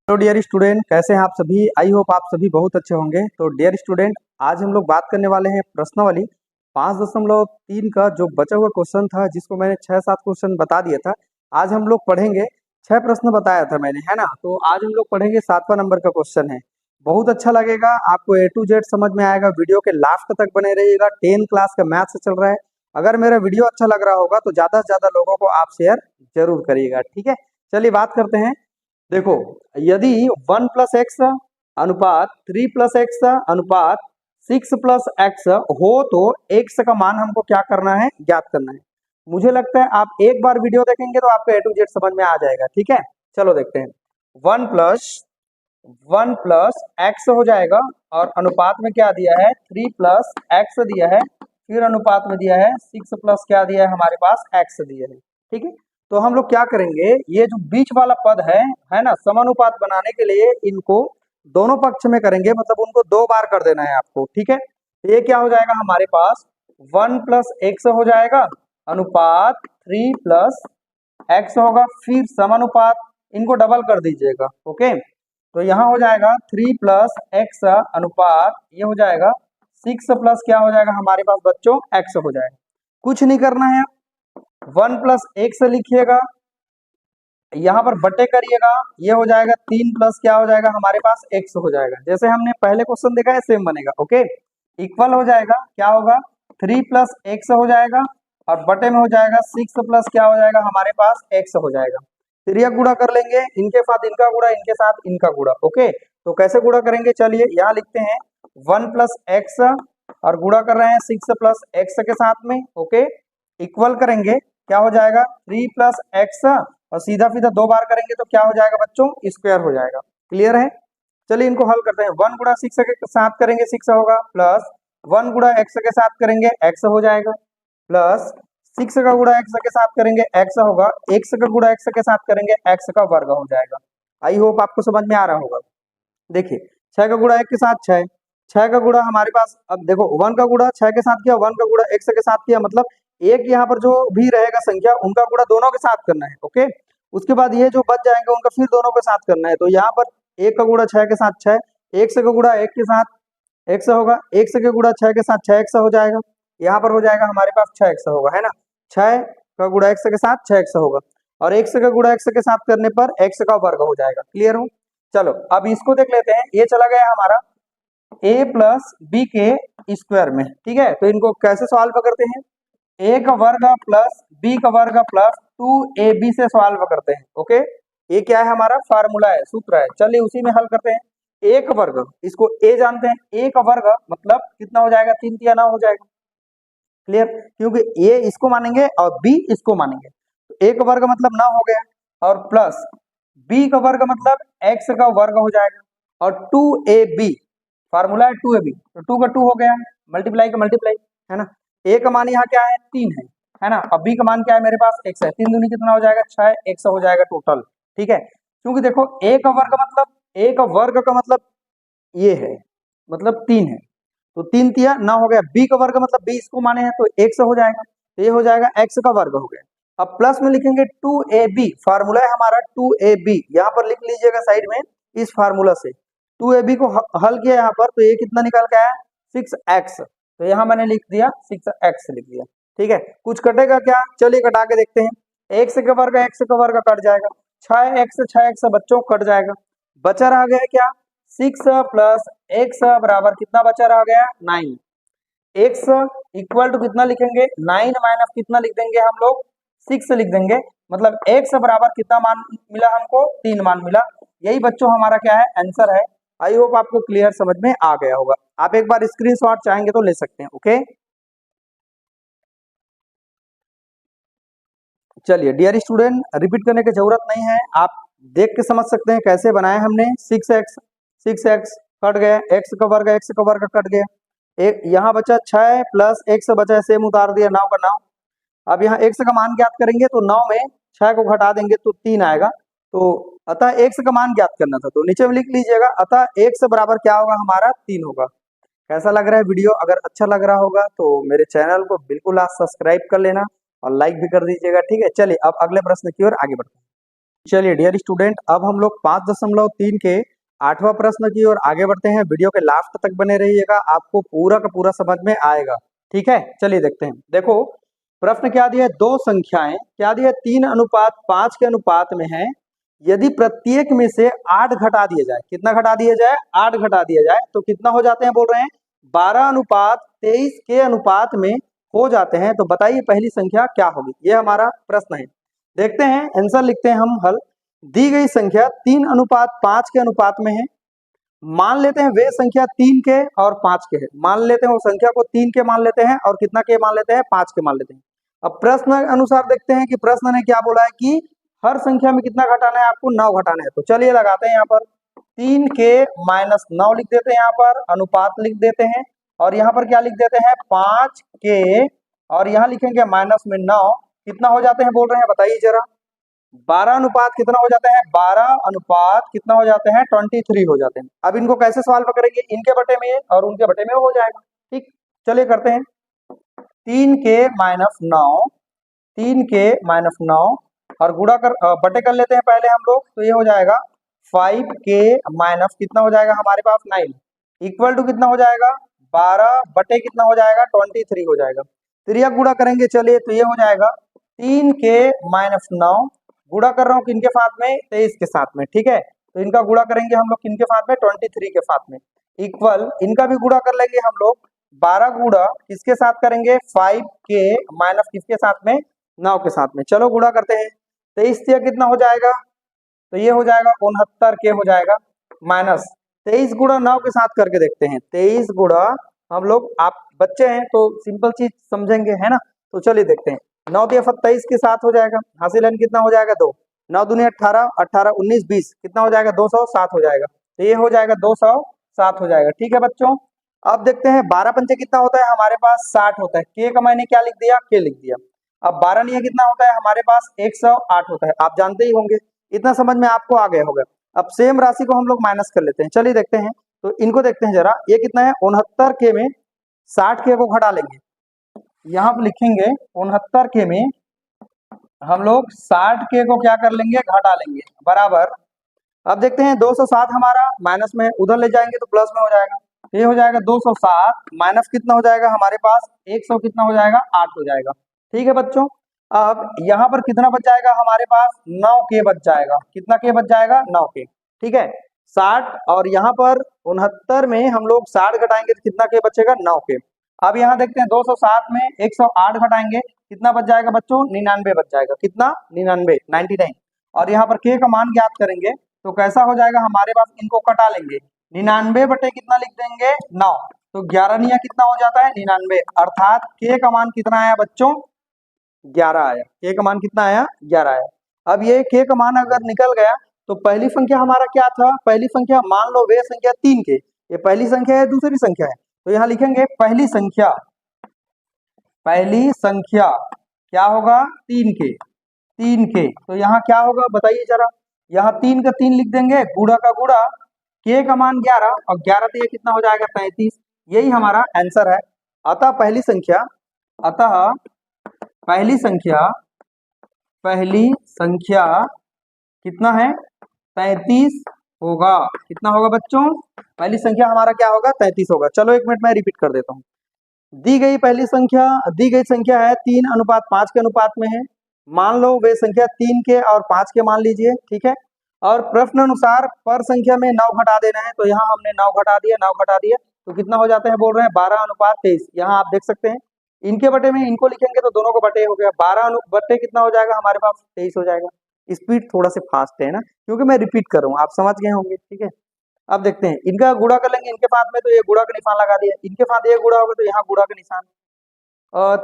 Hello dear student, कैसे हैं आप सभी। आई होप आप सभी बहुत अच्छे होंगे। तो डियर स्टूडेंट, आज हम लोग बात करने वाले हैं प्रश्नावली 5.3 का जो बचा हुआ क्वेश्चन था, जिसको मैंने 6-7 क्वेश्चन बता दिया था। आज हम लोग पढ़ेंगे, 6 प्रश्न बताया था मैंने, है ना। तो आज हम लोग पढ़ेंगे 7वां नंबर का क्वेश्चन है। बहुत अच्छा लगेगा आपको, A to Z समझ में आएगा। वीडियो के लास्ट तक बने रहिएगा। 10 क्लास का मैथ से चल रहा है। अगर मेरा वीडियो अच्छा लग रहा होगा तो ज्यादा से ज्यादा लोगों को आप शेयर जरूर करिएगा, ठीक है। चलिए बात करते हैं। देखो, यदि 1 प्लस एक्स अनुपात 3 प्लस एक्स अनुपात 6 प्लस एक्स हो तो एक्स का मान हमको क्या करना है, ज्ञात करना है। मुझे लगता है आप एक बार वीडियो देखेंगे तो आपको A to Z समझ में आ जाएगा, ठीक है। चलो देखते हैं। 1 प्लस एक्स हो जाएगा और अनुपात में क्या दिया है, 3 प्लस एक्स दिया है। फिर अनुपात में दिया है 6 प्लस क्या दिया है, हमारे पास एक्स दिया है, ठीक है। तो हम लोग क्या करेंगे, ये जो बीच वाला पद है ना, समानुपात बनाने के लिए इनको दोनों पक्ष में करेंगे, मतलब उनको 2 बार कर देना है आपको, ठीक है। तो ये क्या हो जाएगा हमारे पास, 1 प्लस एक्स हो जाएगा अनुपात 3 प्लस एक्स होगा, फिर समानुपात, इनको डबल कर दीजिएगा, ओके। तो यहाँ हो जाएगा 3 प्लस एक्स अनुपात, ये हो जाएगा 6 प्लस क्या हो जाएगा हमारे पास बच्चों, एक्स हो जाएगा। कुछ नहीं करना है, 1 प्लस एक्स लिखिएगा, यहाँ पर बटे करिएगा, ये हो जाएगा 3 प्लस क्या हो जाएगा हमारे पास, एक्स हो जाएगा। जैसे हमने पहले क्वेश्चन देखा है सेम बनेगा, ओके। इक्वल हो जाएगा, क्या होगा, 3 प्लस एक्स हो जाएगा और बटे में हो जाएगा 6 प्लस क्या हो जाएगा हमारे पास, एक्स हो जाएगा। फिर यह गुणा कर लेंगे, इनके साथ इनका गुणा, इनके साथ इनका गुणा, ओके। तो कैसे गुणा करेंगे, चलिए यहाँ लिखते हैं 1 प्लस एक्स और गुणा कर रहे हैं 6 प्लस एक्स के साथ में, ओके। इक्वल करेंगे, क्या हो जाएगा 3 प्लस एक्स और सीधा सीधा 2 बार करेंगे तो क्या हो जाएगा बच्चों, स्क्वायर हो जाएगा। क्लियर है। चलिए इनको हल करते हैं। 1 गुणा 6 के साथ करेंगे 6 होगा, प्लस 1 गुणा एक्स के साथ करेंगे एक्स हो जाएगा, प्लस 6 का गुणा एक्स के साथ करेंगे एक्स होगा, एक्स का गुणा एक्स के साथ करेंगे एक्स का वर्ग हो जाएगा। आई होप आपको समझ में आ रहा होगा। देखिए 6 का गुणा 1 के साथ 6, 6 का गुणा हमारे पास, अब देखो 1 का गुणा 6 के साथ किया, 1 का गुणा एक्स के साथ किया, मतलब एक यहाँ पर जो भी रहेगा संख्या उनका गुणा दोनों के साथ करना है, ओके। उसके बाद ये जो बच जाएंगे उनका फिर दोनों के साथ करना है। तो यहाँ पर 1 का गुणा 6 के साथ 6, एक्स का गुणा 1 के साथ एक्स होगा, एक्स के गुणा 6 के साथ 6 एक्स हो जाएगा। यहाँ पर हो जाएगा हमारे पास 6 एक्स होगा, है ना। 6 का गुणा एक्स के साथ 6 एक्स होगा और एक्स का गुणा एक्स के साथ करने पर एक्स का वर्ग हो जाएगा। क्लियर हो। चलो अब इसको देख लेते हैं। ये चला गया हमारा a प्लस बी के स्क्वायर में, ठीक है। तो इनको कैसे सॉल्व करते हैं, a का वर्ग प्लस b का वर्ग प्लस 2ab से सॉल्व करते हैं, ओके। ये क्या है हमारा, फार्मूला है, सूत्र है। चलिए उसी में हल करते हैं। a का वर्ग, इसको a जानते हैं, a का वर्ग मतलब कितना हो जाएगा, 3 तिया 9 हो जाएगा। क्लियर, क्योंकि a इसको मानेंगे और b इसको मानेंगे, तो a का वर्ग मतलब 9 हो गया और प्लस b का वर्ग मतलब x का वर्ग हो जाएगा और 2ab, फार्मूला है 2ab, तो 2 का 2 हो गया, मल्टीप्लाई का मल्टीप्लाई, है ना। a का मान यहाँ क्या है, 3 है ना। अब b का मान क्या है मेरे पास, x है। 3 दूनी कितना हो जाएगा, 6 x हो जाएगा टोटल, ठीक है। क्योंकि देखो a का वर्ग मतलब, a का वर्ग का मतलब ये है, मतलब 3 है, तो 3 तिया 9 हो गया। b का वर्ग मतलब b इसको माने हैं तो x हो जाएगा, तो ये हो जाएगा x का वर्ग हो गया। अब प्लस में लिखेंगे 2ab, फार्मूला है हमारा 2ab, यहाँ पर लिख लीजिएगा साइड में इस फार्मूला से। 2ab को हल किया यहाँ पर, तो ये कितना निकल के आया, 6x, तो यहाँ मैंने लिख दिया 6x लिख दिया, ठीक है। कुछ कटेगा क्या, चलिए कटा के देखते हैं। x का वर्ग कट जाएगा, 6x बच्चों कट जाएगा, बचा रह गया क्या, 6 प्लस x बराबर कितना बचा रह गया, 9। x इक्वल टू कितना लिखेंगे, 9 माइनस कितना लिख देंगे हम लोग, 6 लिख देंगे। मतलब x बराबर कितना मान मिला हमको, 3 मान मिला। यही बच्चों हमारा क्या है, आंसर है। आई होप आपको क्लियर समझ में आ गया होगा। आप एक बार स्क्रीनशॉट चाहेंगे तो ले सकते हैं, ओके। चलिए डियर स्टूडेंट, रिपीट करने की जरूरत नहीं है, आप देख के समझ सकते हैं कैसे बनाया हमने। 6x कट गया, x का वर्ग कट गया, एक यहाँ बचा 6 प्लस x बचा, सेम उतार दिया 9 का 9। अब यहाँ x का मान ज्ञात करेंगे तो 9 में 6 को घटा देंगे तो 3 आएगा। तो अतः x का मान ज्ञात करना था, तो नीचे में लिख लीजिएगा अतः x बराबर क्या होगा हमारा, 3 होगा। कैसा लग रहा है वीडियो, अगर अच्छा लग रहा होगा तो मेरे चैनल को बिल्कुल आज सब्सक्राइब कर लेना और लाइक भी कर दीजिएगा, ठीक है। चलिए अब अगले प्रश्न की ओर आगे बढ़ते हैं। चलिए डियर स्टूडेंट, अब हम लोग 5.3 के 8वां प्रश्न की ओर आगे बढ़ते हैं। वीडियो के लास्ट तक बने रहिएगा, आपको पूरा का पूरा समझ में आएगा। ठीक है, चलिए देखते हैं। देखो प्रश्न क्या दिया है, दो संख्याएं क्या दिया है, 3:5 के अनुपात में है। यदि प्रत्येक में से 8 घटा दिया जाए, कितना घटा दिया जाए, 8 घटा दिया जाए तो कितना हो जाते हैं, बोल रहे हैं 12:23 के अनुपात में हो जाते हैं। तो बताइए पहली संख्या क्या होगी, ये हमारा प्रश्न है। देखते हैं, आंसर लिखते हैं हम हल। दी गई संख्या 3:5 के अनुपात में है। मान लेते हैं वे संख्या 3 के और 5 के है। मान लेते हैं वो संख्या को 3 के मान लेते हैं और कितना के मान लेते हैं, 5 के मान लेते हैं। अब प्रश्न अनुसार देखते हैं कि प्रश्न ने क्या बोला है कि हर संख्या में कितना घटाना है, आपको 9 घटाना है। तो चलिए लगाते हैं यहाँ पर 3 के माइनस 9 लिख देते हैं, यहाँ पर अनुपात लिख देते हैं और यहाँ पर क्या लिख देते हैं, 5 के और यहाँ लिखेंगे माइनस में 9। कितना हो जाते हैं बोल रहे हैं, बताइए जरा। 12 अनुपात कितना हो जाता है, 12 अनुपात कितना हो जाते हैं, 23 हो जाते हैं। अब इनको कैसे सॉल्व करेंगे, इनके बटे में और उनके बटे में हो जाएगा। ठीक, चलिए करते हैं। 3 के माइनस 9, 3 के माइनस 9 और गुणा कर बटे कर लेते हैं पहले हम लोग। तो ये हो जाएगा 5 के माइनस कितना हो जाएगा हमारे पास 9 इक्वल टू कितना हो जाएगा, 12 बटे कितना हो जाएगा, 23 हो जाएगा। त्रिया गुणा करेंगे, चलिए तो ये हो जाएगा 3 के माइनस 9 गुणा कर रहा हूँ किनके साथ में, 23 के साथ में। ठीक है, तो इनका गुणा करेंगे हम लोग किनके साथ में, 23 के साथ में। इक्वल इनका भी गुणा कर लेंगे हम लोग, 12 गुणा किसके साथ करेंगे, 5 के माइनस किसके साथ में, 9 के साथ में। चलो गुणा करते हैं, 23 से कितना हो जाएगा, तो ये हो जाएगा 69 के हो जाएगा माइनस 23 गुणा 9 के साथ करके देखते हैं। 23 गुणा, हम लोग आप बच्चे हैं तो सिंपल चीज समझेंगे, है ना। तो चलिए देखते हैं, 9 दिया 27 के साथ हो जाएगा, हासिल कितना हो जाएगा 2, 9 दूनी 18, 18 19 20 कितना हो जाएगा, 207 हो जाएगा। तो ये हो जाएगा 207 हो जाएगा। ठीक है बच्चों, अब देखते हैं 12 पंचे कितना होता है हमारे पास, 60 होता है। के का मैंने क्या लिख दिया, के लिख दिया। अब 12 निया कितना होता है हमारे पास, 108 होता है, आप जानते ही होंगे। इतना समझ में आपको आ गया होगा। अब सेम राशि को हम लोग माइनस कर लेते हैं, चलिए देखते हैं। तो इनको देखते हैं जरा, ये कितना है, 69 के में 60 के को घटा लेंगे। यहाँ पर लिखेंगे 69 के में हम लोग 60 के को क्या कर लेंगे, घटा लेंगे, बराबर। अब देखते हैं 207 हमारा माइनस में, उधर ले जाएंगे तो प्लस में हो जाएगा। ये हो जाएगा 207 माइनस कितना हो जाएगा हमारे पास, 100 कितना हो जाएगा, 8 हो जाएगा। ठीक है बच्चों, अब यहाँ पर कितना बच जाएगा हमारे पास, 9 के बच जाएगा। कितना के बच जाएगा, 9 के। ठीक है, 60 और यहाँ पर 69 में हम लोग 60 घटाएंगे तो कितना के बचेगा, 9 के। अब यहाँ देखते हैं 207 में 108 घटाएंगे, कितना बच जाएगा बच्चों, 99 बच जाएगा। कितना, 99। और यहाँ पर के का मान ज्ञात करेंगे तो कैसा हो जाएगा हमारे पास, इनको कटा लेंगे, 99 बटे कितना लिख देंगे, 9। तो 11 निया कितना हो जाता है, 99, अर्थात के का मान कितना आया बच्चों, 11 आया। के का मान कितना आया, 11 आया। अब ये के का मान अगर निकल गया तो पहली संख्या हमारा क्या था, पहली संख्या मान लो वे संख्या 3 के, ये पहली संख्या है, दूसरी संख्या है। तो यहाँ लिखेंगे पहली संख्या, पहली संख्या क्या होगा, 3 के, 3 के। तो यहाँ क्या होगा बताइए जरा, यहाँ 3 का 3 लिख देंगे, गुणा का गुणा, के का मान 11 और 11 तो ये कितना हो जाएगा, 33। यही हमारा आंसर है। अतः पहली संख्या, अतः पहली संख्या, पहली संख्या कितना है, 33 होगा। कितना होगा बच्चों, पहली संख्या हमारा क्या होगा, 33 होगा। चलो 1 मिनट में रिपीट कर देता हूँ। दी गई पहली संख्या, दी गई संख्या है 3:5 के अनुपात में है। मान लो वे संख्या 3 के और 5 के मान लीजिए। ठीक है, और प्रश्न अनुसार पर संख्या में 9 घटा देना है। तो यहाँ हमने 9 घटा दिया, 9 घटा दिया तो कितना हो जाते हैं, बोल रहे हैं 12:23। यहाँ आप देख सकते हैं, इनके बटे में इनको लिखेंगे तो दोनों को बटे हो गया, 12 बटे कितना हो जाएगा हमारे पास, 23 हो जाएगा। स्पीड थोड़ा से फास्ट है ना, क्योंकि मैं रिपीट कर रहा हूँ, आप समझ गए होंगे। ठीक है, अब देखते हैं इनका गुणा कर लेंगे, इनके साथ में तो ये गुणा का निशान लगा दिया, इनके साथ ये गुणा होगा तो यहाँ गुणा का निशान।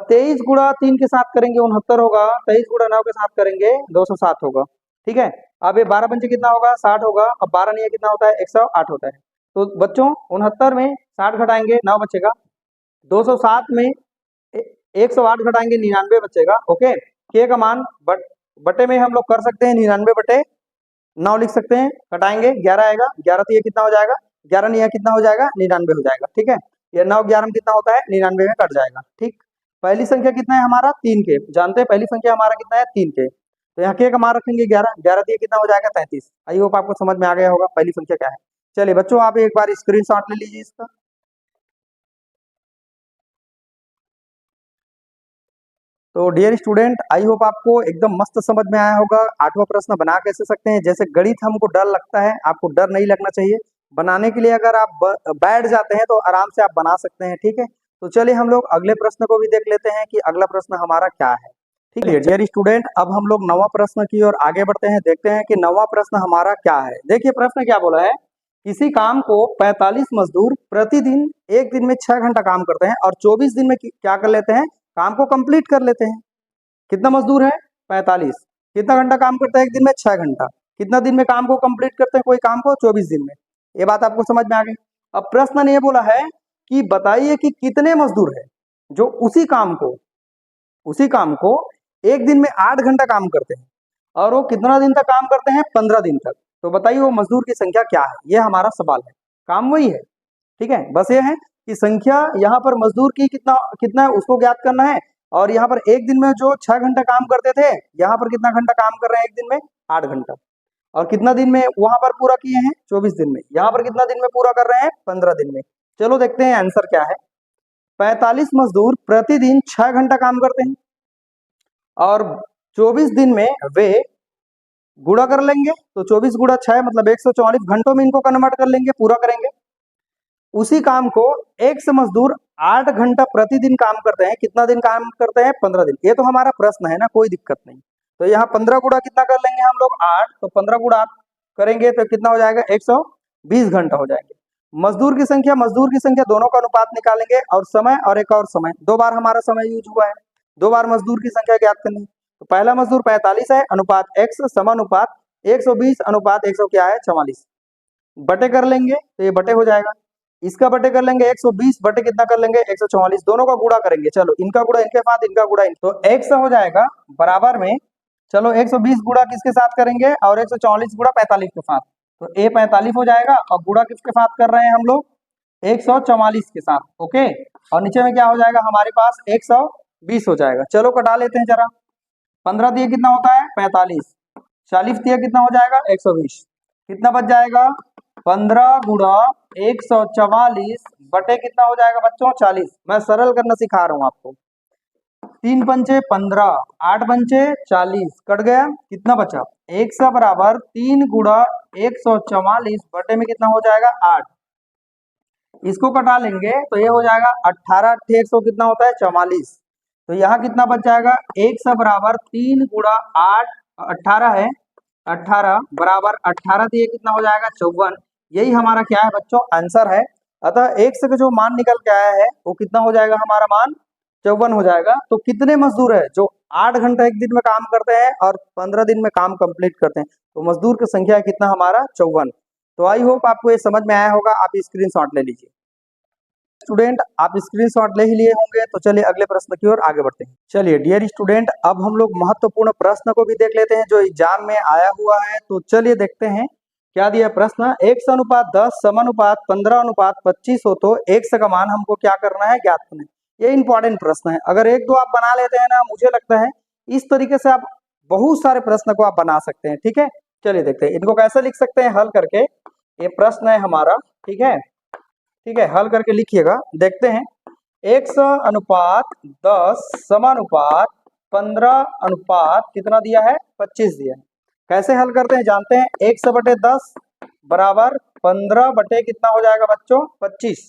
23 गुणा 3 के साथ करेंगे 69 होगा, 23 गुणा 9 के साथ करेंगे 207 होगा। ठीक है, अब ये 12 पंचे कितना होगा, 60 होगा। अब 12 नहीं कितना होता है, 108 होता है। तो बच्चों 69 में 60 घटाएंगे 9 बचेगा, 207 में 108 घटाएंगे 99 बचेगा। ओके, के का मान बटे में हम लोग कर सकते हैं 99 बटे 9 लिख सकते हैं, घटाएंगे 11 आएगा, 11 तो ये कितना हो जाएगा, 11 नहीं कितना हो जाएगा, 99 हो जाएगा। ठीक है, ये 9 11 में कितना होता है, 99 में कट जाएगा। ठीक, पहली संख्या कितना है हमारा, 3 के, जानते हैं पहली संख्या हमारा कितना है, 3 के। तो यहाँ के का मान रखेंगे 11, 11 दिए कितना हो जाएगा 33। आई होप आपको समझ में आ गया होगा पहली संख्या क्या है। चलिए बच्चों आप एक बार स्क्रीनशॉट ले लीजिए इसका। तो डियर स्टूडेंट आई होप आपको एकदम मस्त समझ में आया होगा। 8वां प्रश्न बना कैसे सकते हैं। जैसे गणित हमको डर लगता है, आपको डर नहीं लगना चाहिए। बनाने के लिए अगर आप बैठ जाते हैं तो आराम से आप बना सकते हैं, ठीक है। तो चलिए हम लोग अगले प्रश्न को भी देख लेते हैं कि अगला प्रश्न हमारा क्या है। ठीक है डियर स्टूडेंट, अब हम लोग 9वां प्रश्न की ओर आगे बढ़ते हैं। देखते हैं कि 9वां प्रश्न हमारा क्या है। देखिए प्रश्न क्या बोला है, किसी काम को 45 मजदूर प्रतिदिन एक दिन में 6 घंटा काम करते हैं और 24 दिन में क्या कर लेते हैं, काम को कंप्लीट कर लेते हैं। कितना मजदूर है 45, कितना घंटा काम करता है एक दिन में 6 घंटा, कितना दिन में काम को कंप्लीट करते हैं कोई काम को 24 दिन में। ये बात आपको समझ में आ गई। अब प्रश्न ने ये बोला है कि बताइए कि कितने मजदूर है जो उसी काम को एक दिन में 8 घंटा काम करते हैं और वो कितना दिन तक काम करते हैं 15 दिन तक। तो बताइए वो मजदूर की संख्या क्या है, ये हमारा सवाल है। काम वही है, ठीक है, बस ये है कि संख्या यहाँ पर मजदूर की कितना कितना है उसको ज्ञात करना है। और यहाँ पर एक दिन में जो 6 घंटा काम करते थे, यहाँ पर कितना घंटा काम कर रहे हैं एक दिन में 8 घंटा। और कितना दिन में वहां पर पूरा किए हैं 24 दिन में, यहाँ पर कितना दिन में पूरा कर रहे हैं 15 दिन में। चलो देखते हैं आंसर क्या है। 45 मजदूर प्रतिदिन 6 घंटा काम करते हैं और 24 दिन में वे गुणा कर लेंगे, तो 24 गुणा 6 मतलब 144 घंटों में इनको कन्वर्ट कर लेंगे, पूरा करेंगे। उसी काम को एक से मजदूर 8 घंटा प्रतिदिन काम करते हैं, कितना दिन काम करते हैं 15 दिन। ये तो हमारा प्रश्न है ना, कोई दिक्कत नहीं। तो यहाँ 15 गुणा कितना कर लेंगे हम लोग 8, तो 15 गुणा 8 करेंगे तो कितना हो जाएगा 120 घंटा हो जाएंगे। मजदूर की संख्या दोनों का अनुपात निकालेंगे और समय और एक और समय, 2 बार हमारा समय यूज हुआ है, 2 बार मजदूर की संख्या ज्ञात करनी है। तो पहला मजदूर 45 है, अनुपात x समानुपात 120 अनुपात 100 क्या है 44, बटे कर लेंगे तो ये बटे हो जाएगा। इसका बटे कर लेंगे 120 बटे कितना कर लेंगे 144, दोनों का गुणा करेंगे। चलो इनका गुणा इनके साथ, इनका गुणा तो x हो जाएगा बराबर में, चलो 120 गुणा किसके साथ करेंगे और 144 गुणा 45 के साथ, तो a 45 हो जाएगा और गुणा किसके साथ कर रहे हैं हम लोग 144 के साथ, ओके। और नीचे में क्या हो जाएगा हमारे पास 120 हो जाएगा। चलो कटा लेते हैं जरा। 15 दिए कितना होता है 45, 40 दिए कितना हो जाएगा 120, कितना बच जाएगा 15 गुणा 144 बटे कितना हो जाएगा बच्चों 40। मैं सरल करना सिखा रहा हूं आपको। 3 पंचे 15, 8 पंचे 40, कट गया, कितना बचा 100 बराबर 3 गुणा 144 बटे में कितना हो जाएगा 8। इसको कटा लेंगे तो ये हो जाएगा 18 100 कितना होता है 44। तो यहाँ कितना बच जाएगा 100 बराबर 3 गुणा 8, 18 है, 18 बराबर 18 दिए कितना हो जाएगा 54। यही हमारा क्या है बच्चों आंसर है। अतः एक से जो मान निकल के आया है वो कितना हो जाएगा हमारा मान 54 हो जाएगा। तो कितने मजदूर है जो 8 घंटा एक दिन में काम करते हैं और 15 दिन में काम कंप्लीट करते हैं, तो मजदूर की संख्या है कितना हमारा 54। तो आई होप आपको ये समझ में आया होगा। आप स्क्रीनशॉट ले लीजिए। स्टूडेंट आप स्क्रीनशॉट ले ही लिए होंगे, तो चलिए अगले प्रश्न की ओर आगे बढ़ते हैं। चलिए डियर स्टूडेंट अब हम लोग महत्वपूर्ण प्रश्न को भी देख लेते हैं जो एग्जाम में आया हुआ है। तो चलिए देखते हैं क्या दिया प्रश्न। 1:10 समानुपात 15:25 हो तो x का मान हमको क्या करना है ज्ञात करना है। ये इंपॉर्टेंट प्रश्न है, अगर एक दो आप बना लेते हैं ना, मुझे लगता है इस तरीके से आप बहुत सारे प्रश्न को आप बना सकते हैं, ठीक है। चलिए देखते हैं इनको कैसे लिख सकते हैं हल करके। ये प्रश्न है हमारा, ठीक है, ठीक है, हल करके लिखिएगा। देखते हैं 1:10 समानुपात 15 कितना दिया है 25 दिया है। कैसे हल करते हैं जानते हैं। 100/10 बराबर 15 बटे कितना हो जाएगा बच्चों 25,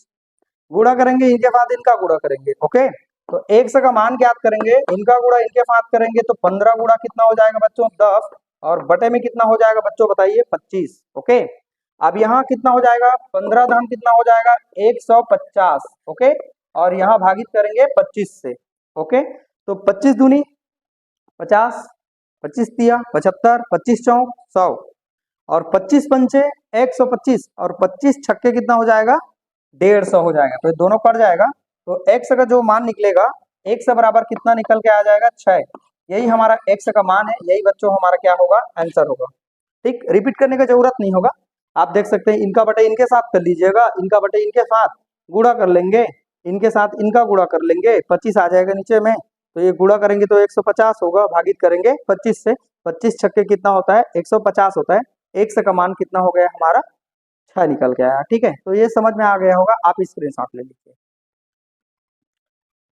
गुणा करेंगे इनके साथ इनका गुणा करेंगे, ओके। तो 100 का मान ज्ञात करेंगे, इनका गुणा इनके साथ करेंगे तो 15 गुणा कितना हो जाएगा बच्चों 10 और बटे में कितना हो जाएगा बच्चों बताइए 25, ओके। अब यहाँ कितना हो जाएगा 15 धन कितना हो जाएगा 150, ओके। और यहाँ भागित करेंगे 25 से, ओके। तो 25 दूनी 50, 25 तिया 75, 25 चौक 100 और 25 पंचे 125 और 25 छक्के कितना हो जाएगा 150 हो जाएगा। तो ये दोनों कट जाएगा तो x का जो मान निकलेगा x बराबर कितना निकल के आ जाएगा 6। यही हमारा x का मान है, यही बच्चों हमारा क्या होगा आंसर होगा। ठीक, रिपीट करने की जरूरत नहीं होगा। आप देख सकते हैं इनका बटे इनके साथ कर लीजिएगा, इनका बटे इनके साथ गुणा कर लेंगे, इनके साथ इनका गुणा कर लेंगे, 25 आ जाएगा नीचे में, तो ये गुणा करेंगे तो 150 होगा, भागित करेंगे 25 से, 25 छक्के कितना होता है 150 होता है। x का मान कितना हो गया हमारा 6 निकल के आया। ठीक है, तो ये समझ में आ गया होगा, आप स्क्रीनशॉट ले लीजिए।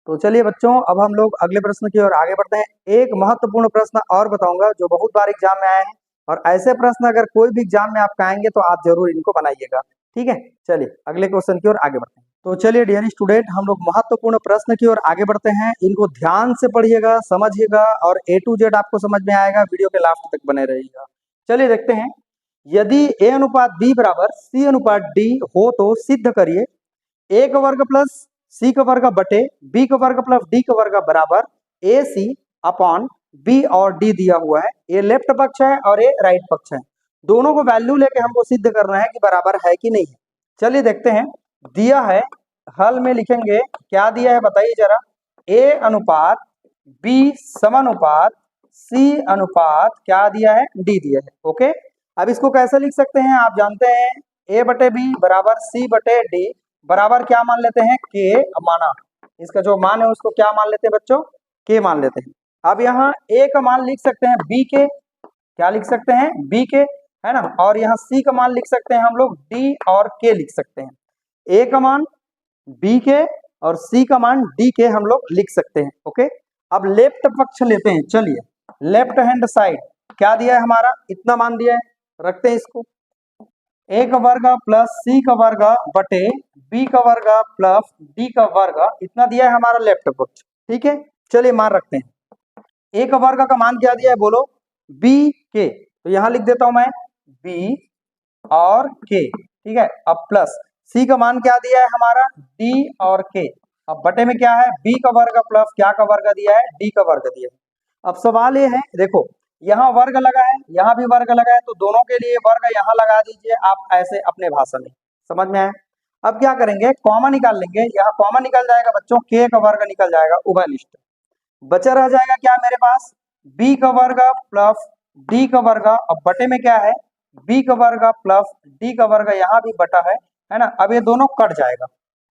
तो चलिए बच्चों, अब हम लोग अगले प्रश्न की ओर आगे बढ़ते हैं। एक महत्वपूर्ण प्रश्न और बताऊंगा जो बहुत बार एग्जाम में आए हैं, और ऐसे प्रश्न अगर कोई भी एग्जाम में आपका आएंगे तो आप जरूर इनको बनाइएगा। ठीक है, चलिए अगले क्वेश्चन की ओर आगे बढ़ते हैं। तो चलिए डियर स्टूडेंट, हम लोग महत्वपूर्ण प्रश्न की ओर आगे बढ़ते हैं। इनको ध्यान से पढ़िएगा, समझिएगा, और A to Z आपको समझ में आएगा। वीडियो के लास्ट तक बने रहिएगा। चलिए देखते हैं, यदि A अनुपात B बराबर C अनुपात D हो तो सिद्ध करिए A का वर्ग प्लस C का वर्ग बटे B का वर्ग प्लस D का वर्ग बराबर AC अपॉन B और D दिया हुआ है। ये लेफ्ट पक्ष है और ये राइट पक्ष है। दोनों को वैल्यू लेके हमको सिद्ध करना है कि बराबर है कि नहीं है। चलिए देखते हैं, दिया है, हल में लिखेंगे, क्या दिया है बताइए जरा। A अनुपात B समानुपात C अनुपात क्या दिया है, D दिया है। ओके, अब इसको कैसे लिख सकते हैं, आप जानते हैं A बटे B बराबर C बटे D बराबर क्या मान लेते हैं, K माना। इसका जो मान है उसको क्या मान लेते हैं बच्चों, K मान लेते हैं। अब यहाँ A का मान लिख सकते हैं B के, क्या लिख सकते हैं B के, है ना, और यहाँ C का मान लिख सकते हैं हम लोग D और K लिख सकते हैं। A का मान B के और C का मान D के हम लोग लिख सकते हैं। ओके, अब लेफ्ट पक्ष लेते हैं। चलिए, लेफ्ट हैंड साइड क्या दिया है हमारा, इतना मान दिया है, रखते हैं इसको। A का वर्ग प्लस C का वर्ग बटे B का वर्ग प्लस D का वर्ग, इतना दिया है हमारा लेफ्ट पक्ष। ठीक है, चलिए मान रखते हैं। A का वर्ग का मान क्या दिया है बोलो, B के, तो यहां लिख देता हूं मैं B और K। ठीक है, अब प्लस C का मान क्या दिया है हमारा D और K। अब बटे में क्या है, B का वर्ग प्लस क्या का वर्ग दिया है, D का वर्ग दिया है। अब सवाल ये है, देखो यहाँ वर्ग लगा है, यहाँ भी वर्ग लगा है, तो दोनों के लिए वर्ग यहाँ लगा दीजिए आप ऐसे अपने भाषा में, समझ में आए। अब क्या करेंगे, कॉमा निकाल लेंगे। यहाँ कॉमा निकल जाएगा बच्चों, K का वर्ग निकल जाएगा उभयनिष्ठ। बचा रह जाएगा क्या मेरे पास, B का वर्ग प्लस D का वर्ग। अब बटे में क्या है, B का वर्ग प्लस D का वर्ग, यहाँ भी बटा है ना। अब ये दोनों कट जाएगा,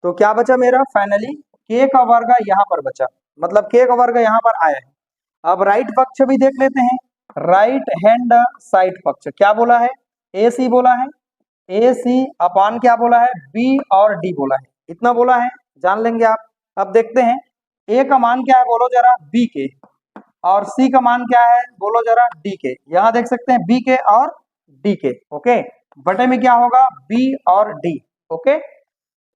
तो क्या बचा मेरा फाइनली, K का वर्ग यहाँ पर बचा, मतलब K का वर्ग यहाँ पर आया है। अब राइट पक्ष भी देख लेते हैं, राइट हैंड साइड पक्ष क्या बोला है, AC बोला है, AC अपान क्या बोला है, B और D बोला है, इतना बोला है, जान लेंगे आप। अब देखते हैं A का मान क्या है बोलो जरा, B के, और C का मान क्या है बोलो जरा, D के। यहाँ देख सकते हैं B के और D के। ओके, बटे में क्या होगा, B और D। ओके,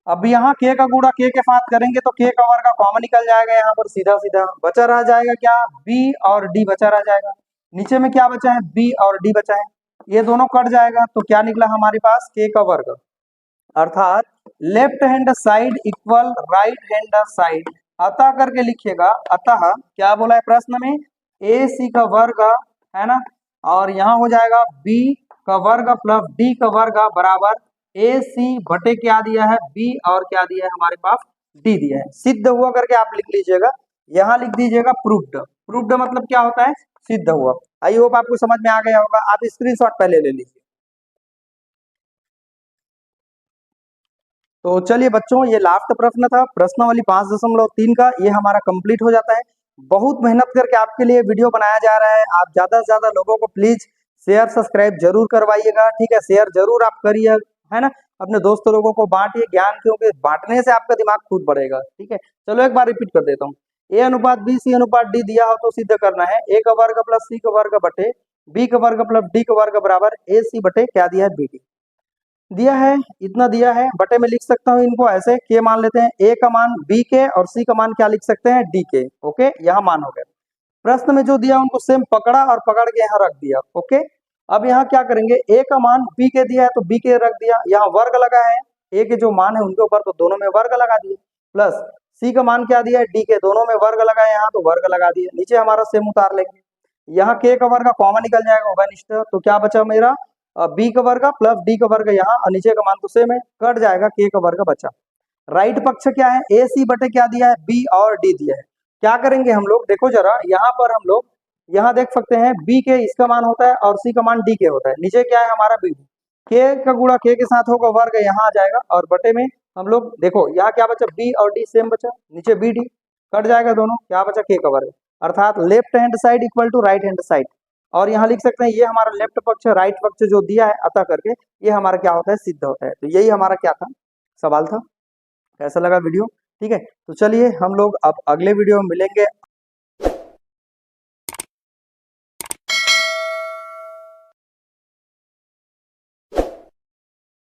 अब यहाँ K का गुणा K के साथ करेंगे तो K का वर्ग कॉमन निकल जाएगा, यहाँ पर सीधा सीधा बचा रह जाएगा क्या, B और D बचा रह जाएगा। नीचे में क्या बचा है, B और D बचा है, ये दोनों कट जाएगा, तो क्या निकला हमारे पास, K का वर्ग। अर्थात left hand side equal right hand side, अतः करके लिखिएगा। अतः क्या बोला है प्रश्न में, AC का वर्ग, है ना, और यहाँ हो जाएगा B का वर्ग प्लस D का वर्ग बराबर AC बटे क्या दिया है, B और क्या दिया है हमारे पास, D दिया है। सिद्ध हुआ करके आप लिख लीजिएगा, यहाँ लिख दीजिएगा प्रूव्ड। प्रूव्ड मतलब क्या होता है, सिद्ध हुआ। आई होप आपको समझ में आ गया होगा, आप स्क्रीनशॉट पहले ले लीजिए। तो चलिए बच्चों, ये लास्ट प्रश्न था, प्रश्नावली 5.3 का, ये हमारा कंप्लीट हो जाता है। बहुत मेहनत करके आपके लिए वीडियो बनाया जा रहा है, आप ज्यादा से ज्यादा लोगों को प्लीज शेयर सब्सक्राइब जरूर करवाइएगा। ठीक है, शेयर जरूर आप करिए, है ना, अपने दोस्तों लोगों को बांटिए ज्ञान, क्योंकि बांटने से आपका दिमाग खुद बढ़ेगा। ठीक है, चलो एक बार रिपीट कर देता हूँ। A अनुपात B C अनुपात D दिया हो तो सिद्ध करना है A का वर्ग प्लस C का वर्ग बटे B का वर्ग प्लस D का वर्ग बराबर AC बटे क्या दिया है, BD दिया है, इतना दिया है। बटे में लिख सकता हूँ इनको ऐसे, K मान लेते हैं, A का मान B के और C का मान क्या लिख सकते हैं, D के। ओके, यहाँ मान हो गया। प्रश्न में जो दिया उनको सेम पकड़ा और पकड़ के यहाँ रख दिया। ओके, अब यहाँ क्या करेंगे, A का मान B के दिया है तो B के रख दिया, यहाँ वर्ग लगा है, A के जो मान है उनके ऊपर तो दोनों में वर्ग लगा दिए, प्लस C का मान क्या दिया है, D के, दोनों में वर्ग लगा है, यहाँ तो वर्ग लगा दिए। नीचे हमारा सेम उतार लेंगे, यहाँ K का वर्ग कॉमन निकल जाएगा उभयनिष्ठ, तो क्या बचा मेरा, B का वर्ग प्लस D का वर्ग, यहाँ और नीचे का मान तो सेम है, कट जाएगा, K का वर्ग बचा। राइट पक्ष क्या है, AC बटे क्या दिया है, B और D दिया है। क्या करेंगे हम लोग, देखो जरा, यहाँ पर हम लोग यहाँ देख सकते हैं B के इसका मान होता है और C का मान D के होता है। नीचे क्या है हमारा BD, K का गुणा K के साथ होगा, वर्ग यहाँ आ जाएगा, और बटे में हम लोग देखो यहाँ क्या बचा, B और D सेम बचा, नीचे BD। कट जाएगा दोनों, क्या बचा k का वर्ग, अर्थात left hand side equal to right hand side. और यहाँ लिख सकते हैं ये हमारा लेफ्ट पक्ष राइट पक्ष जो दिया है अतः करके, ये हमारा क्या होता है, सिद्ध होता है। तो यही हमारा क्या था, सवाल था। कैसा लगा वीडियो, ठीक है। तो चलिए हम लोग अब अगले वीडियो में मिलेंगे।